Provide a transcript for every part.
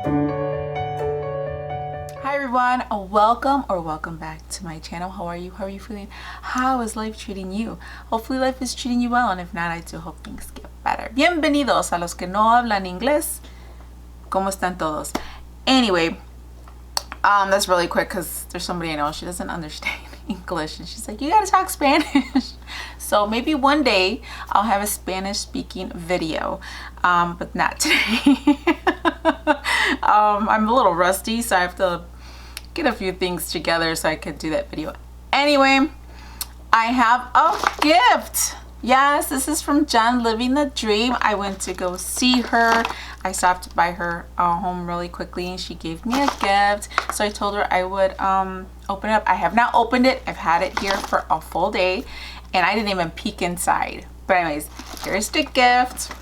Hi everyone, welcome back to my channel. How are you? How are you feeling? How is life treating you? Hopefully life is treating you well, and if not, I do hope things get better. Bienvenidos a los que no hablan inglés. ¿Cómo están todos? Anyway, that's really quick because there's somebody I know, she doesn't understand English and she's like, you gotta talk Spanish. So maybe one day I'll have a Spanish speaking video, but not today. I'm a little rusty, so I have to get a few things together so I could do that video. Anyway, I have a gift. Yes, this is from Jen Living the Dream. I went to go see her. I stopped by her home really quickly and she gave me a gift. So I told her I would open it up. I have not opened it. I've had it here for a full day and I didn't even peek inside. But anyways, here's the gift.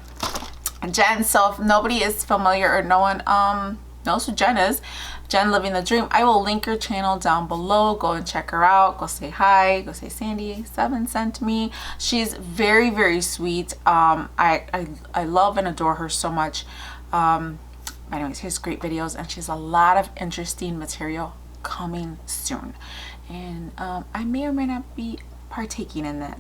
Jen, so if nobody is familiar or no one knows who Jen is, Jen Living the Dream, I will link her channel down below. Go and check her out. Go say hi. Go say Sandy 7 sent me. She's very, very sweet. I love and adore her so much. Anyways, here's great videos and she has a lot of interesting material coming soon. And I may or may not be partaking in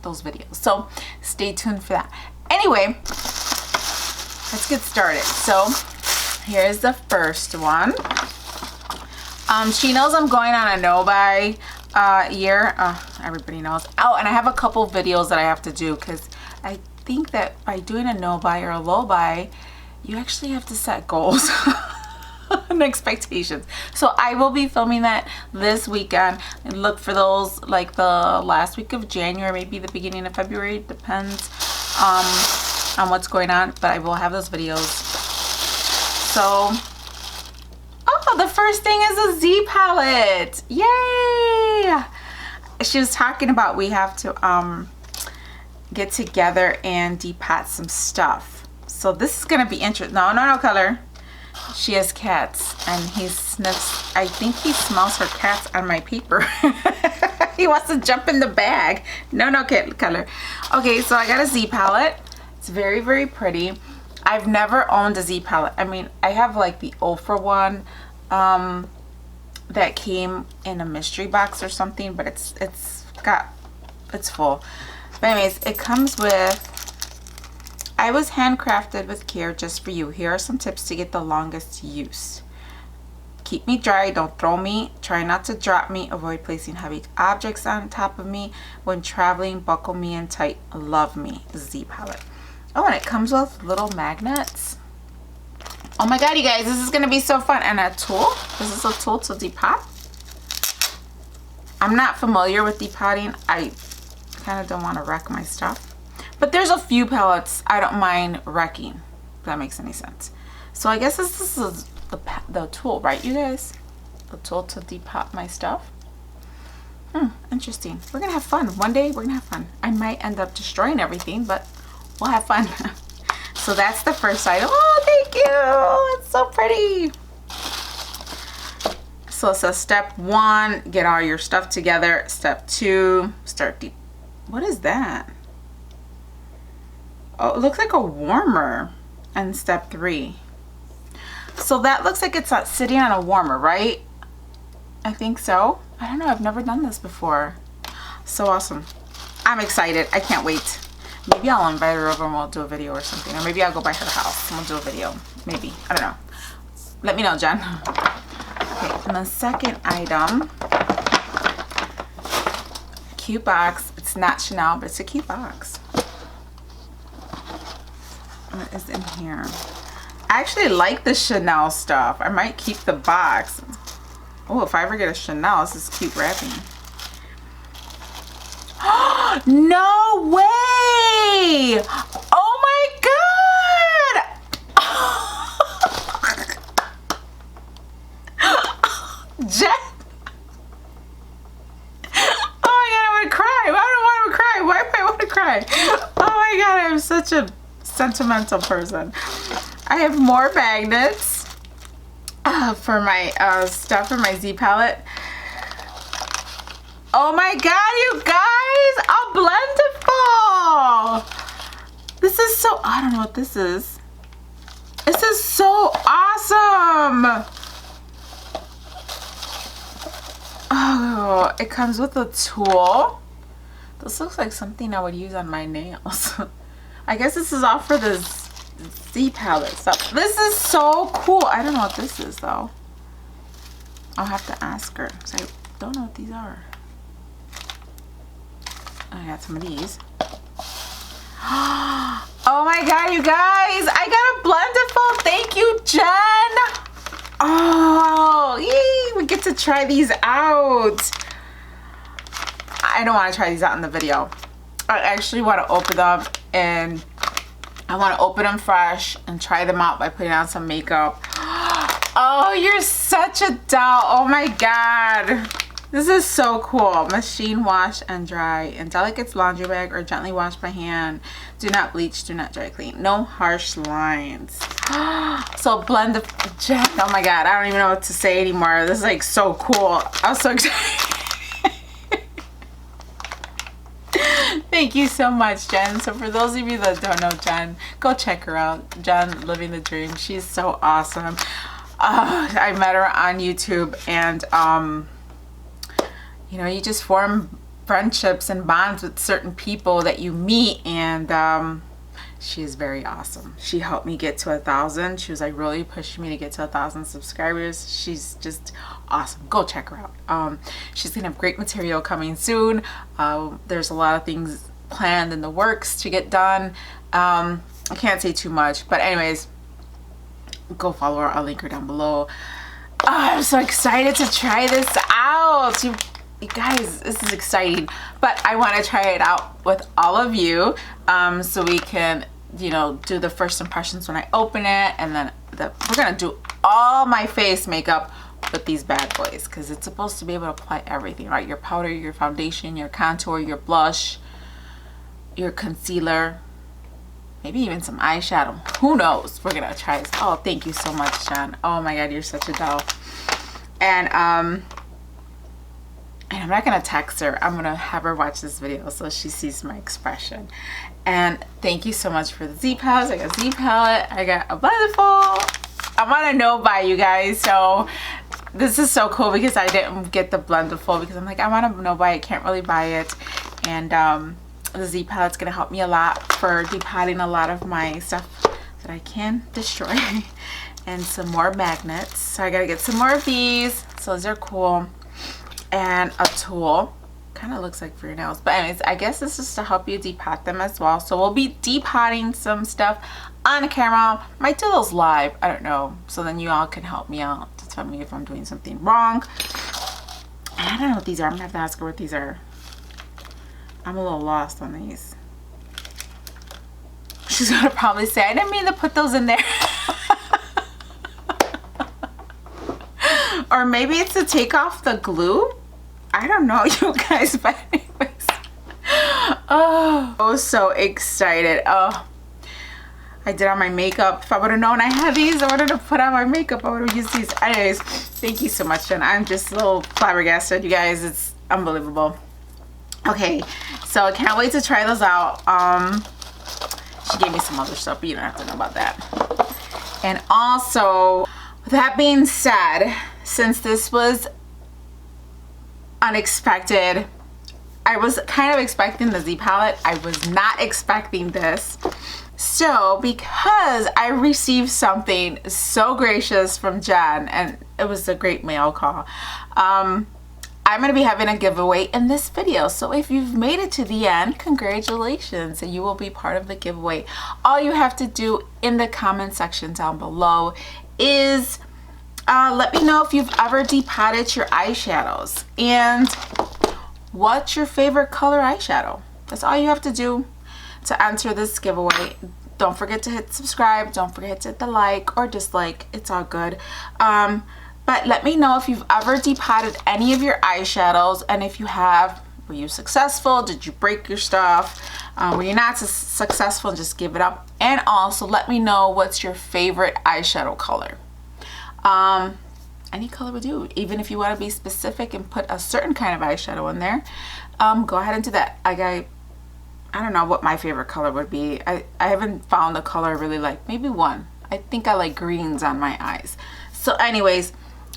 those videos. So stay tuned for that. Anyway, let's get started. So here's the first one. She knows I'm going on a no-buy year. Everybody knows. Oh, and I have a couple videos that I have to do because I think that by doing a no-buy or a low-buy, you actually have to set goals and expectations. So I will be filming that this weekend and look for those like the last week of January, maybe the beginning of February. Depends on what's going on, but I will have those videos. So, oh, the first thing is a Z palette. Yay! She was talking about we have to get together and depot some stuff. So this is gonna be interesting. No color. She has cats and he sniffs. I think he smells her cats on my paper. He wants to jump in the bag. No color. Okay, so I got a Z palette. It's very, very pretty. I've never owned a Z palette. I mean, I have like the Ofra one that came in a mystery box or something, but it's full. But anyways, it comes with, I was handcrafted with care just for you. Here are some tips to get the longest use. Keep me dry, don't throw me, try not to drop me, avoid placing heavy objects on top of me. When traveling, buckle me in tight, love me. Z palette. Oh, and it comes with little magnets. Oh my god, you guys, this is gonna be so fun. And a tool. This is a tool to depot. I'm not familiar with depotting. I kind of don't want to wreck my stuff. But there's a few palettes I don't mind wrecking, if that makes any sense. So I guess this is the tool, right, you guys? The tool to depot my stuff. Interesting. We're gonna have fun. One day we're gonna have fun. I might end up destroying everything, but we'll have fun. So that's the first item. Oh, thank you. It's so pretty. So it says step 1, get all your stuff together. Step 2, start deep. What is that? Oh, it looks like a warmer. And step 3. So that looks like it's sitting on a warmer, right? I think so. I don't know. I've never done this before. So awesome. I'm excited. I can't wait. Maybe I'll invite her over and we'll do a video or something. Or maybe I'll go by her house and we'll do a video. Maybe. I don't know. Let me know, Jen. Okay, and the second item. Cute box. It's not Chanel, but it's a cute box. What is in here? I actually like the Chanel stuff. I might keep the box. Oh, if I ever get a Chanel, this is cute wrapping. No way! Oh my god! Jen! Oh my god, I want to cry. I don't want to cry. Why do I want to cry? Oh my god, I'm such a sentimental person. I have more magnets for my stuff in my Z palette. Oh my god, you guys! A blendable! This is so, I don't know what this is. This is so awesome. Oh, it comes with a tool. This looks like something I would use on my nails. I guess this is all for the Z palette stuff. This is so cool. I don't know what this is though. I'll have to ask her because I don't know what these are. I got some of these. Oh my god, you guys, I got a Blendiful. Thank you, Jen. Oh, yay, we get to try these out. I don't want to try these out in the video. I actually want to open them, and I want to open them fresh and try them out by putting on some makeup. Oh, you're such a doll. Oh my god. This is so cool. Machine wash and dry in delicate laundry bag or gently wash by hand. Do not bleach, do not dry clean. No harsh lines. So blend the Jen. Oh my god, I don't even know what to say anymore. This is like so cool. I'm so excited. Thank you so much, Jen. So for those of you that don't know Jen, go check her out. Jen Living the Dream. She's so awesome. I met her on YouTube, and you know, you just form friendships and bonds with certain people that you meet, and she is very awesome. She helped me get to 1,000. She was like really pushing me to get to 1,000 subscribers. She's just awesome. Go check her out. She's gonna have great material coming soon. There's a lot of things planned in the works to get done. I can't say too much, but anyways, go follow her. I'll link her down below. I'm so excited to try this out. You guys, this is exciting, but I want to try it out with all of you, so we can, you know, do the first impressions when I open it, and then we're gonna do all my face makeup with these bad boys, because it's supposed to be able to apply everything, right? Your powder, your foundation, your contour, your blush, your concealer, maybe even some eyeshadow. Who knows? We're gonna try this. Oh, thank you so much, Jen. Oh my god, you're such a doll. And I'm not gonna text her. I'm gonna have her watch this video so she sees my expression. And thank you so much for the Z palettes. I got Z palette. I got a Blendiful. I'm on a no buy, you guys. So this is so cool because I didn't get the Blendiful because I'm like, I'm on a no buy. I can't really buy it. And the Z palette's gonna help me a lot for depotting a lot of my stuff that I can destroy. And some more magnets. So I gotta get some more of these. So those are cool. And a tool. Kind of looks like for your nails, but anyways, I guess this is to help you depot them as well. So we'll be depotting some stuff on camera. Might do those live, I don't know, so then you all can help me out to tell me if I'm doing something wrong. I don't know what these are. I'm gonna have to ask her what these are. I'm a little lost on these. She's gonna probably say, I didn't mean to put those in there. Or maybe it's to take off the glue. I don't know, you guys, but anyways. Oh, I was so excited. Oh, I did on my makeup. If I would have known I had these, I wanted to put on my makeup, I would have used these. Anyways, thank you so much, Jen. I'm just a little flabbergasted, you guys. It's unbelievable. Okay, so I can't wait to try those out. She gave me some other stuff, but you don't have to know about that. And also, with that being said, since this was unexpected, I was kind of expecting the Z palette. I was not expecting this. So because I received something so gracious from Jen, and it was a great mail call, I'm going to be having a giveaway in this video. So if you've made it to the end, congratulations, and you will be part of the giveaway. All you have to do in the comment section down below is let me know if you've ever depotted your eyeshadows and what's your favorite color eyeshadow. That's all you have to do to enter this giveaway. Don't forget to hit subscribe. Don't forget to hit the like or dislike. It's all good. But let me know if you've ever depotted any of your eyeshadows, and if you have, were you successful? Did you break your stuff? Were you not successful? Just give it up. And also let me know what's your favorite eyeshadow color. Any color would do. Even if you want to be specific and put a certain kind of eyeshadow in there, go ahead and do that. I don't know what my favorite color would be. I haven't found a color I really like. Maybe one. I think I like greens on my eyes. So anyways,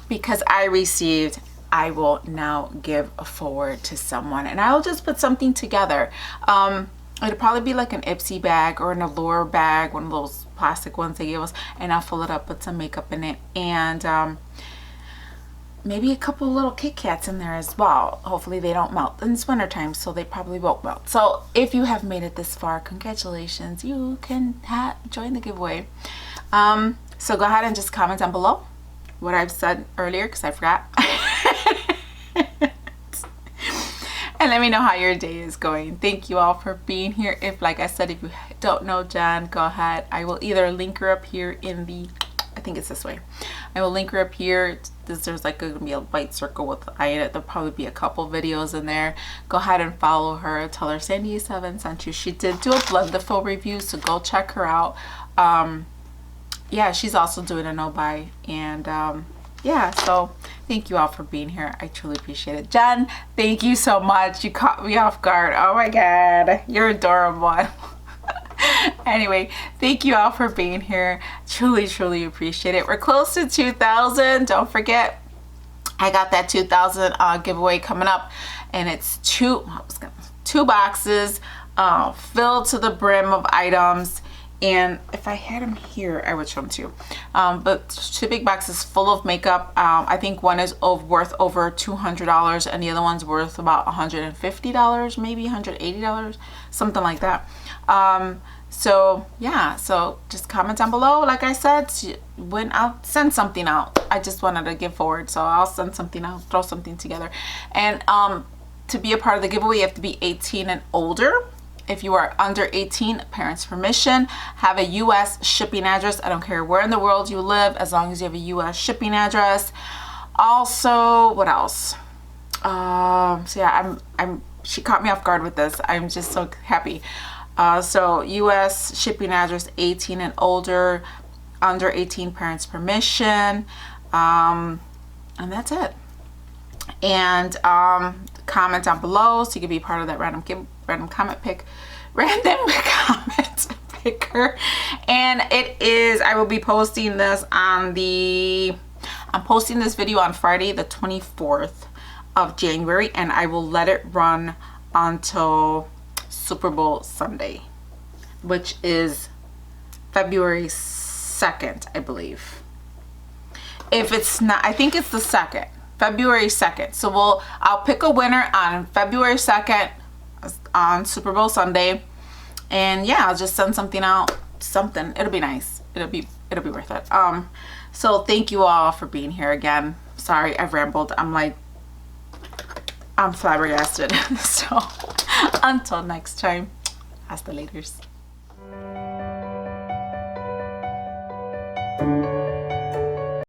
because I received, I will now give forward to someone, and I'll just put something together. It'll probably be like an Ipsy bag or an Allure bag, one of those plastic ones they gave us, and I'll fill it up with some makeup in it, and maybe a couple little Kit Kats in there as well. Hopefully they don't melt. And it's winter time, so they probably won't melt. So if you have made it this far, congratulations, you can join the giveaway. So go ahead and just comment down below what I've said earlier, because I forgot. And let me know how your day is going. Thank you all for being here. If, like I said, if you don't know Jen, go ahead. I will either link her up here in the, I think it's this way. I will link her up here. There's like going to be a white circle with the eye in it. There'll probably be a couple videos in there. Go ahead and follow her. Tell her Sandy7 sent you. She did do a Blendiful review, so go check her out. Yeah, she's also doing a no buy, and yeah, so thank you all for being here. I truly appreciate it. Jen, thank you so much. You caught me off guard. Oh my god, you're adorable. Anyway, thank you all for being here. Truly appreciate it. We're close to 2,000. Don't forget, I got that 2,000 giveaway coming up, and it's two boxes filled to the brim of items. And if I had them here, I would show them to you. But 2 big boxes full of makeup. I think one is worth over $200, and the other one's worth about $150, maybe $180, something like that. So yeah, so just comment down below. Like I said, when I'll send something out. I just wanted to give forward, so I'll send something out, throw something together. And to be a part of the giveaway, you have to be 18 and older. If you are under 18, parents' permission, have a U.S. shipping address. I don't care where in the world you live, as long as you have a U.S. shipping address. Also, what else? So yeah, she caught me off guard with this. I'm just so happy. So U.S. shipping address, 18 and older, under 18, parents' permission, and that's it. And comment down below so you can be part of that random comment picker. And it is, I will be posting this on I'm posting this video on Friday the 24th of January, and I will let it run until Super Bowl Sunday, which is February 2nd, I believe. If it's not, I think it's the 2nd. February 2nd. So I'll pick a winner on February 2nd on Super Bowl Sunday, and yeah, I'll just send something out. It'll be nice. It'll be worth it. So thank you all for being here again. Sorry, I've rambled. I'm flabbergasted. So until next time, hasta Laterz.